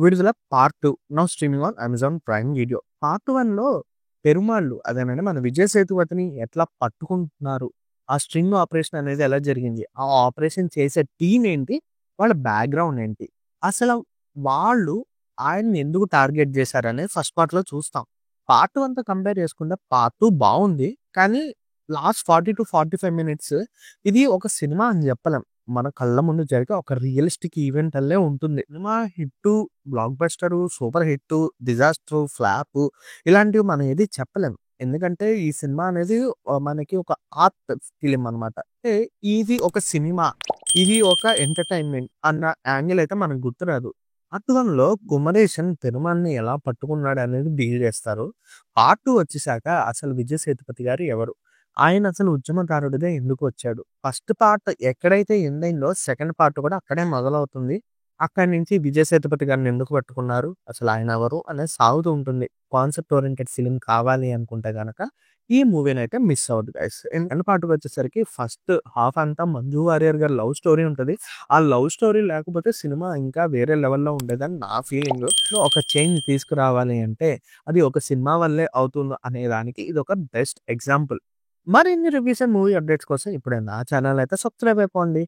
విడుదల part 2 now streaming on Amazon Prime video. Part 1లో పెరుమాళ్ళు అదేనండి మన విజయ్ సేతుపతిని ఎట్లా పట్టుకుంటున్నారు, ఆ స్ట్రింగ్ ఆపరేషన్ అనేది ఎలా జరిగింది, ఆ ఆపరేషన్ చేసే టీం ఏంటి, వాళ్ళ బ్యాక్గ్రౌండ్ ఏంటి, అసలు వాళ్ళు ఆయన్ని ఎందుకు టార్గెట్ చేశారనేది ఫస్ట్ పార్ట్లో చూస్తాం. పార్ట్ 1తో కంపేర్ చేసుకుంటే పార్ట్ 2 బాగుంది, కానీ లాస్ట్ 40-45 మినిట్స్ ఇది ఒక సినిమా అని చెప్పలేం. మన కళ్ళ ముందు జరిగే ఒక రియలిస్టిక్ ఈవెంట్ అల్లే ఉంటుంది. Cinema hit, blockbuster, super hit, disaster, flop ఇలాంటివి మనం ఏది చెప్పలేం. ఎందుకంటే ఈ సినిమా అనేది మనకి ఒక ఆర్ట్ ఫిలిం అనమాట. అంటే ఇది ఒక సినిమా, ఇది ఒక ఎంటర్టైన్మెంట్ అన్న యాంగిల్ అయితే మనకు గుర్తురాదు. పార్ట్ 1లో కుమరేషన్ పెరుమాల్ని ఎలా పట్టుకున్నాడు అనేది డీల్ చేస్తారు. పార్ట్ 2 వచ్చేసాక అసలు విజయ్ సేతుపతి గారు ఎవరు, ఆయన అసలు ఉద్యమకారుడిగా ఎందుకు వచ్చాడు, ఫస్ట్ పార్ట్ ఎక్కడైతే ఎండ్ అయిందో సెకండ్ పార్ట్ కూడా అక్కడే మొదలవుతుంది. అక్కడి నుంచి విజయ్ సేతుపతి గారిని ఎందుకు పట్టుకున్నారు, అసలు ఆయన ఎవరు అనేది సాగుతూ ఉంటుంది. కాన్సెప్ట్ ఓరియంటెడ్ ఫిలిం కావాలి అనుకుంటే గనక ఈ మూవీని అయితే మిస్ అవ్వద్దు గైస్. సెకండ్ పార్ట్కి వచ్చేసరికి ఫస్ట్ హాఫ్ అంతా మంజు వారియర్ గారి లవ్ స్టోరీ ఉంటుంది. ఆ లవ్ స్టోరీ లేకపోతే సినిమా ఇంకా వేరే లెవెల్లో ఉండేదని నా ఫీలింగ్. ఒక చేంజ్ తీసుకురావాలి అంటే అది ఒక సినిమా వల్లే అవుతుంది అనే దానికి ఇది ఒక బెస్ట్ ఎగ్జాంపుల్. మరిన్ని రివ్యూస్ అండ్ మూవీ అప్డేట్స్ కోసం ఇప్పుడే నా ఛానల్ అయితే సబ్స్క్రైబ్ అయిపోండి.